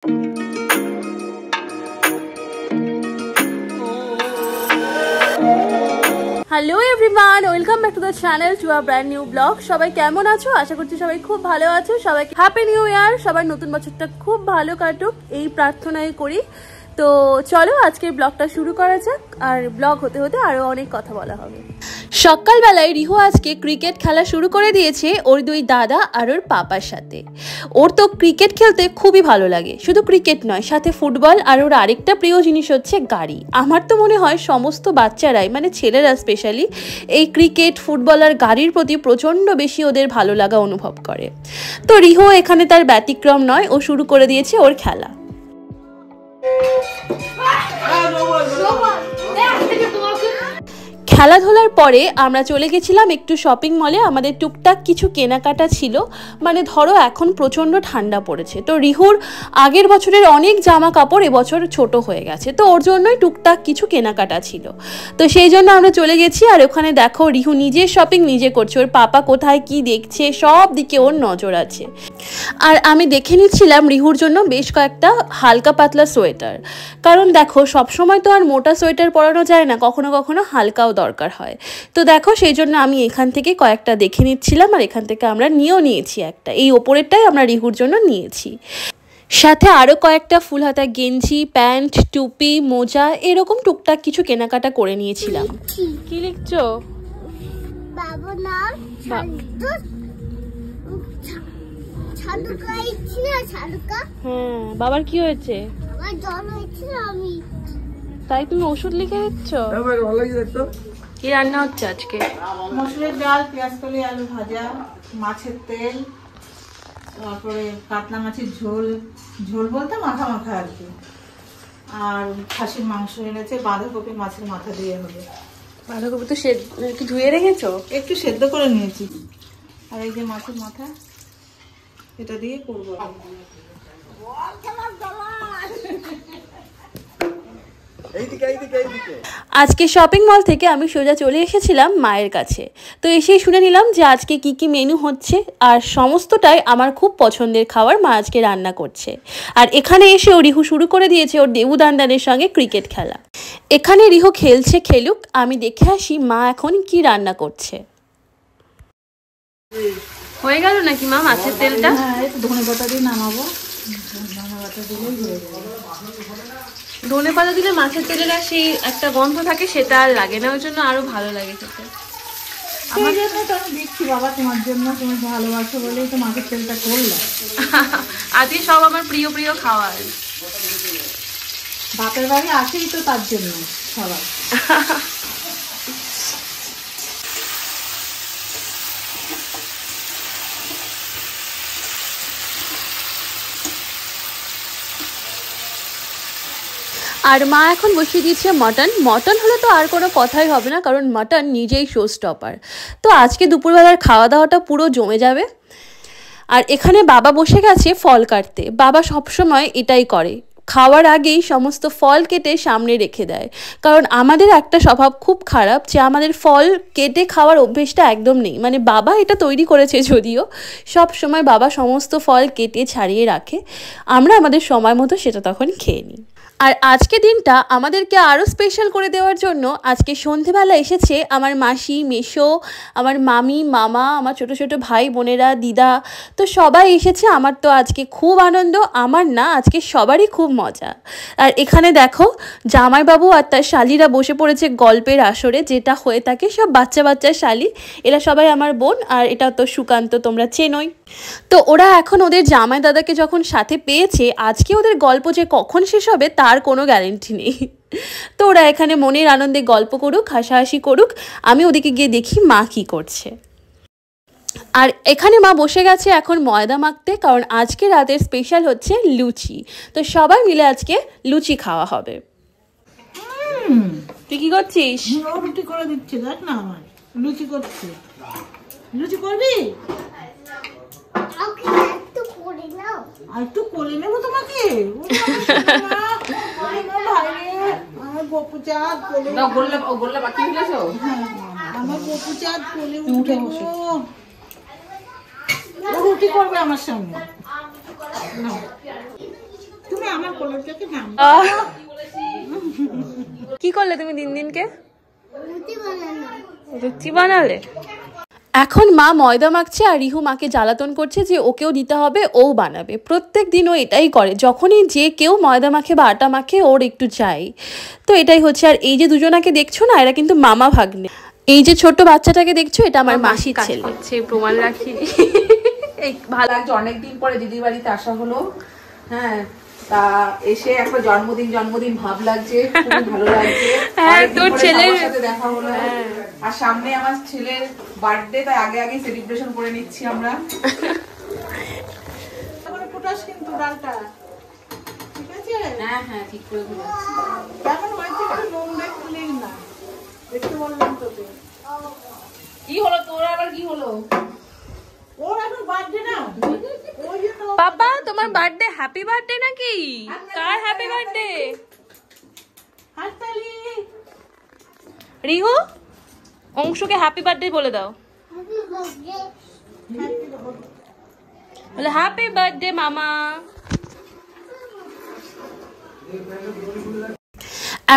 Hello everyone, welcome back to the channel to a brand new blog. সবাই কেমন আছো? আশা করছি সবাই খুব ভালো আছো। সবাইকে হ্যাপি নিউ ইয়ার। সবার নতুন বছরটা খুব ভালো কাটুক এই প্রার্থনাই করি। তো চলো আজকের ব্লগটা শুরু করা যাক, আর ব্লগ হতে হতে আরো অনেক কথা বলা হবে। সকালবেলায় রিহু আজকে ক্রিকেট খেলা শুরু করে দিয়েছে ওর দুই দাদা আর ওর পাপার সাথে। ওর তো ক্রিকেট খেলতে খুবই ভালো লাগে, শুধু ক্রিকেট নয়, সাথে ফুটবল, আর ওর আরেকটা প্রিয় জিনিস হচ্ছে গাড়ি। আমার তো মনে হয় সমস্ত বাচ্চারাই, মানে ছেলেরা স্পেশালি, এই ক্রিকেট, ফুটবল আর গাড়ির প্রতি প্রচণ্ড বেশি ওদের ভালো লাগা অনুভব করে। তো রিহু এখানে তার ব্যতিক্রম নয়, ও শুরু করে দিয়েছে ওর খেলা। খেলাধুলার পরে আমরা চলে গেছিলাম একটু শপিং মলে। আমাদের টুকটাক কিছু কেনাকাটা ছিল, মানে ধরো এখন প্রচণ্ড ঠান্ডা পড়েছে, তো রিহুর আগের বছরের অনেক জামা কাপড় এবছর ছোট হয়ে গেছে, তো ওর জন্যই টুকটাক কিছু কেনাকাটা ছিল। তো সেই জন্য আমরা চলে গেছি, আর ওখানে দেখো রিহু নিজের শপিং নিজে করছে। ওর পাপা কোথায় কি দেখছে সব দিকে ওর নজর আছে। আর আমি দেখে নিচ্ছিলাম রিহুর জন্য বেশ কয়েকটা হালকা পাতলা সোয়েটার, কারণ দেখো সবসময় তো আর মোটা সোয়েটার পরানো যায় না, কখনো কখনো হালকাও দরকার হয়। তো দেখো সেই জন্য আমি এখান থেকে কয়েকটা দেখে নিচ্ছিলাম, আর এখান থেকে আমরা নিয়েও নিয়েছি একটা। এই ওপরেরটাই আমরা রিহুর জন্য নিয়েছি, সাথে আরও কয়েকটা ফুল হাতা গেঞ্জি, প্যান্ট, টুপি, মোজা, এরকম টুকটাক কিছু কেনাকাটা করে নিয়েছিলাম। কি লিখছো? হ্যাঁ, বাবার কি হয়েছে? তাই তুমি ওষুধ লিখে দিচ্ছ? কি রান্না হচ্ছে আজকে? মসুরের ডাল, পেঁয়াজ কলি, আলু ভাজা, মাছের তেল, তারপরে কাতলা মাছের ঝোল, ঝোল বলতে মাখা মাখা আর কি, আর খাসির মাংস এনেছে, বাঁধাকপি মাছের মাথা দিয়ে হবে। বাঁধাকপি তো কি ধুয়ে রেখেছো? একটু সেদ্ধ করে নিয়েছি, আর এই যে মাছের মাথা, এটা দিয়ে করবো। আজকে শপিং মল থেকে আমি সোজা চলে এসেছিলাম মায়ের কাছে। তো এসেই শুনে নিলাম যে আজকে কি কি মেনু হচ্ছে, আর সমস্তটাই আমার খুব পছন্দের খাবার মা আজকে রান্না করছে। আর এখানে এসে রিহু শুরু করে দিয়েছে ওর দেবু দান্দানের সঙ্গে ক্রিকেট খেলা। এখানে রিহু খেলছে, খেলুক, আমি দেখে আসি মা এখন কি রান্না করছে। হয়ে গেল নাকি মা মাছের তেলটা? হ্যাঁ, একটু ধনে পাতা দিয়ে নামাবো, ধনে পাতা দিলেই হয়ে যাবে। ধনে পাতা দিলে মাছের তেলের আর সেই একটা গন্ধ থাকে, সেটা আর লাগে না, ওই জন্য আরো ভালো লাগে খেতে। আমার জন্য তো আমি দিচ্ছি বাবা, তোমার জন্য, তুমি ভালোবাসো বলেই তো মাছের তেলটা করলাম। আজকে সব আমার প্রিয় প্রিয় খাবার। বাপের বাড়ি আসেই তো তার জন্য সবাই। আর মা এখন বসিয়ে দিচ্ছে মটন। মটন হলে তো আর কোনো কথাই হবে না, কারণ মটন নিজেই শো স্টপার। তো আজকে দুপুরবেলার খাওয়া দাওয়াটা পুরো জমে যাবে। আর এখানে বাবা বসে গেছে ফল কাটতে। বাবা সবসময় এটাই করে, খাওয়ার আগেই সমস্ত ফল কেটে সামনে রেখে দেয়। কারণ আমাদের একটা স্বভাব খুব খারাপ, যে আমাদের ফল কেটে খাওয়ার অভ্যেসটা একদম নেই। মানে বাবা এটা তৈরি করেছে যদিও, সব সময় বাবা সমস্ত ফল কেটে ছাড়িয়ে রাখে, আমরা আমাদের সময় মতো সেটা তখন খেয়ে নিই। আর আজকে দিনটা আমাদেরকে আরও স্পেশাল করে দেওয়ার জন্য আজকে সন্ধেবেলা এসেছে আমার মাসি, মেসো, আমার মামি, মামা, আমার ছোট ছোট ভাই বোনেরা, দিদা, তো সবাই এসেছে। আমার তো আজকে খুব আনন্দ, আমার না আজকে সবারই খুব মজা। আর এখানে দেখো জামাইবাবু আর তার শালিরা বসে পড়েছে গল্পের আসরে, যেটা হয়ে থাকে সব বাচ্চা বাচ্চা শালি, এরা সবাই আমার বোন, আর এটা তো সুকান্ত, তোমরা চেনোই। তো ওরা এখন ওদের জামাই দাদাকে যখন সাথে পেয়েছে, আজকে ওদের গল্প যে কখন শেষ হবে তার কোনো গ্যারেন্টি নেই। তো ওরা এখানে মনের আনন্দে গল্প করুক, হাসাহাসি করুক, আমি ওদিকে গিয়ে দেখি মা কি করছে। আর এখানে মা বসে গেছে এখন ময়দা মাখতে, কারণ আজকে রাতের স্পেশাল হচ্ছে লুচি। তো সবাই মিলে আজকে লুচি খাওয়া হবে। তুই কি করছিস? রুটি করে দিচ্ছি, দেখ না আমার লুচি করছি। লুচি করবি? আর একটু করে নেবো তোমাকে। আমার গপু চাঁদ কোলে উঠে বসে রুটি করবে আমার সঙ্গে। কি করলে তুমি দিনকে? রুটি বানালে। এখন মা ময়দা মাখছে আর রিহু মাকে জ্বালাতন করছে যে ওকেও দিতে হবে, ও বানাবে। প্রত্যেক দিন ও এটাই করে, যখনই যে কেউ ময়দা মাখে বা আটা মাখে ওর একটু চাই। তো এটাই হচ্ছে। আর এই যে দুজনাকে দেখছো না, এরা কিন্তু মামা ভাগ্নে। এই যে ছোট বাচ্চাটাকে দেখছো, এটা আমার মাসির ছেলে। প্রমাণ রাখি। এই ভালো লাগছে, অনেকদিন পরে দিদির বাড়িতে আসা হলো। হ্যাঁ, তা এসে একটা জন্মদিন ভাব লাগছে, খুব ভালো লাগছে। হ্যাঁ, তোর ছেলের সাথে দেখা হলো। আর সামনে আমার ছেলের বার্থডে, তাই আগে সেলিব্রেশন করে নিচ্ছি আমরা। ফুটাস কিন্তু ডালটা ঠিক আছে? হ্যাঁ ঠিক করে দিলাম। কেমন হয়েছে একটু নুন দেখলি না, দেখতে বললাম তোকে। কি হলো তোর আবার? কি হলো? ওর এখন বার্থডে না, পাপা তোমার বার্থডে? হ্যাপি বার্থডে নাকি? কার হ্যাপি বার্থডে? হাততালি। রিহু, অংশুকে হ্যাপি বার্থডে বলে দাও। বলে হ্যাপি বার্থডে মামা।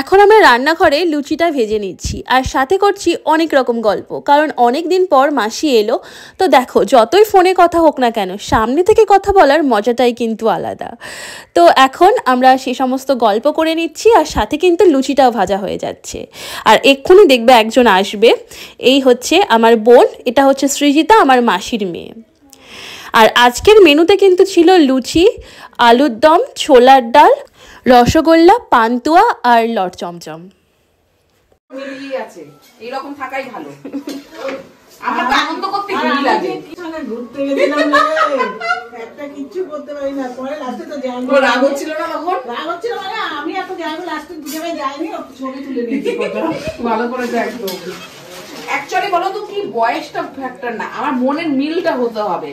এখন আমরা রান্নাঘরে লুচিটা ভেজে নিচ্ছি আর সাথে করছি অনেক রকম গল্প, কারণ অনেক দিন পর মাসি এলো। তো দেখো, যতই ফোনে কথা হোক না কেন, সামনে থেকে কথা বলার মজাটাই কিন্তু আলাদা। তো এখন আমরা সে সমস্ত গল্প করে নিচ্ছি আর সাথে কিন্তু লুচিটাও ভাজা হয়ে যাচ্ছে। আর এক্ষুনি দেখবে একজন আসবে, এই হচ্ছে আমার বোন, এটা হচ্ছে সৃজিতা, আমার মাসির মেয়ে। আর আজকের মেনুতে কিন্তু ছিল লুচি, আলুর দম, ছোলার ডাল, রসগোল্লা, পান্তুয়া আর লট চমচম। মিলিয়ে আছে, এইরকম থাকাই ভালো। আমরা তো আনন্দ করতে ভালো লাগে। ঘুরতে গেছিলাম একটা কিচ্ছু করতে পারি না, পরে লাস্টে তো যাইনি। রাগ হচ্ছিল না তখন? রাগ হচ্ছিল মানে আমি এত যাইনি, লাস্টে দুজনে যাইনি, ছবি তুলে নিয়েছি। ভালো করেছে একদম। অ্যাকচুয়ালি বলো তো কি, বয়সটা ফ্যাক্টর না, আমার মনের মিলটা হতে হবে।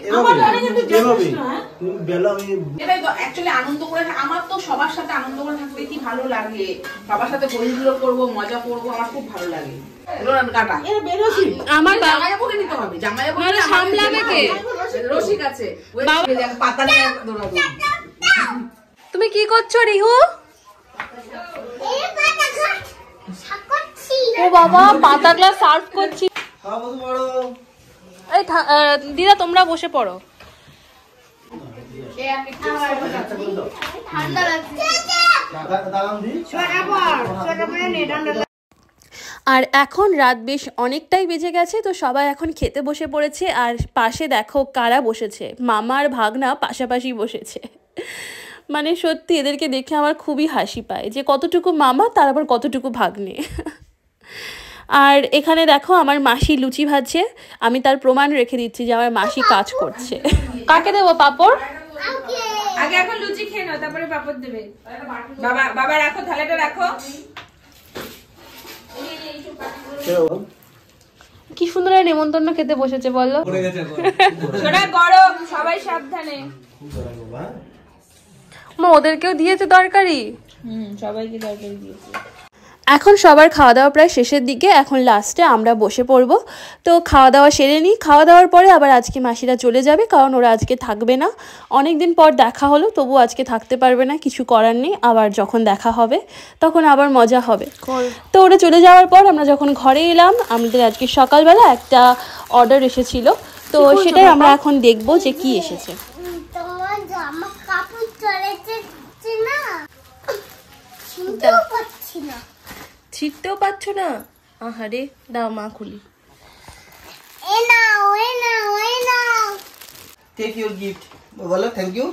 এটাই তো অ্যাকচুয়ালি আনন্দ করে। আমার তো সবার সাথে আনন্দ করে থাকতে কি ভালো লাগে, সবার সাথে বন্ধুগুলো করবো, মজা করবো, আমার খুব ভালো লাগে। আমার জামাইবাবুকে নিতে হবে, জামাইবাবু সামলাবে কে? রসিক আছে, পাতা নিয়ে দৌড়াবো। তুমি কি করছো রিহু? ও বাবা, পাতা গ্লাস সার্ভ করছি। এই দিদা তোমরা বসে পড়ো। আর এখন রাত বেশ অনেকটাই বেজে গেছে, তো সবাই এখন খেতে বসে পড়েছে। আর পাশে দেখো কারা বসেছে, মামা আর ভাগনা পাশাপাশি বসেছে। মানে সত্যি এদেরকে দেখে আমার খুবই হাসি পায় যে কতটুকু মামা, তার আবার কতটুকু ভাগ্নে। আর এখানে দেখো আমার মাসি লুচি ভাজছে, আমি তার প্রমাণ রেখে দিচ্ছি যে আমার মাসি কাজ করছে। কাকে দেবো পাপড়? আগে এখন লুচি খেয়ে নাও, তারপরে পাপড় দেবে। বাবা রাখো, থালাটা রাখো। কি সুন্দর নেমন্তন্ন খেতে বসেছে বলো। ছোড়া গরম, সবাই সাবধানে। ওদেরকেও দিয়েছে তরকারি? সবাইকে তরকারি দিয়েছে। এখন সবার খাওয়া দাওয়া প্রায় শেষের দিকে, এখন লাস্টে আমরা বসে পড়বো। তো খাওয়া দাওয়া সেরে নিই, খাওয়া দাওয়ার পরে আবার আজকে মাসিরা চলে যাবে, কারণ ওরা আজকে থাকবে না। অনেক দিন পর দেখা হলো, তবু আজকে থাকতে পারবে না, কিছু করার নেই। আবার যখন দেখা হবে তখন আবার মজা হবে। তো ওরা চলে যাওয়ার পর আমরা যখন ঘরে এলাম, আমাদের আজকে সকালবেলা একটা অর্ডার এসেছিল, তো সেটাই আমরা এখন দেখবো যে কি এসেছে। ছিটতেও পাচ্ছ না? আহারে, দাও মা খুলি। Take your gift. বলো থ্যাংক ইউ।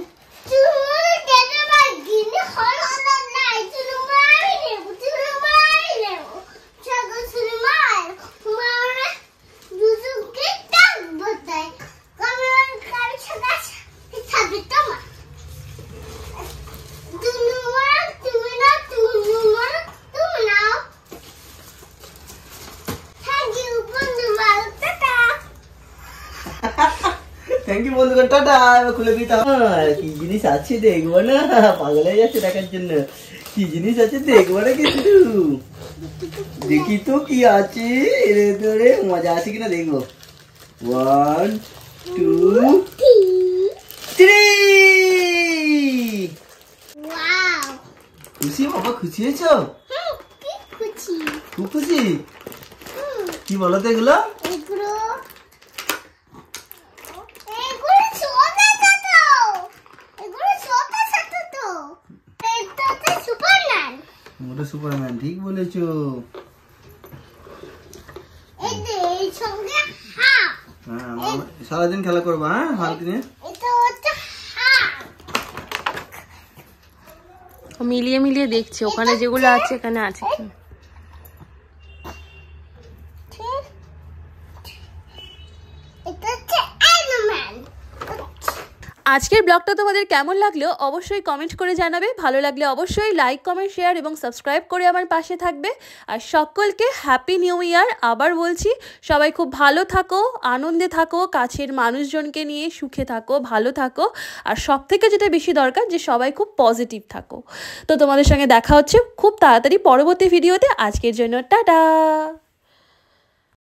থ্যাংক ইউ বন্ধুগণ, টাটা। খুলে দিতাম। কি জিনিস আছে দেখবো না, পাগল হয়ে যাচ্ছে দেখার জন্য। কি জিনিস আছে দেখবো না কিন্তু, দেখি তো কি আছে এর ভেতরে, মজা আছে কিনা দেখবো। 1 2 3। খুশি বাবা, খুশি হয়েছো? খুব খুশি। কি বলো তো এগুলো? ওটা সুপারম্যান, ঠিক বলেছো। হ্যাঁ, সারাদিন খেলা করবা। হ্যাঁ, হালকা নিয়ে মিলিয়ে মিলিয়ে দেখছি ওখানে যেগুলো আছে এখানে আছে কি। আজকের ব্লগটা তোমাদের কেমন লাগলো অবশ্যই কমেন্ট করে জানাবে। ভালো লাগলে অবশ্যই লাইক, কমেন্ট, শেয়ার এবং সাবস্ক্রাইব করে আমার পাশে থাকবে। আর সকলকে হ্যাপি নিউ ইয়ার। আবার বলছি, সবাই খুব ভালো থাকো, আনন্দে থাকো, কাছের মানুষজনকে নিয়ে সুখে থাকো, ভালো থাকো। আর সব থেকে যেটা বেশি দরকার, যে সবাই খুব পজিটিভ থাকো। তো তোমাদের সঙ্গে দেখা হচ্ছে খুব তাড়াতাড়ি পরবর্তী ভিডিওতে। আজকের জন্য টাটা।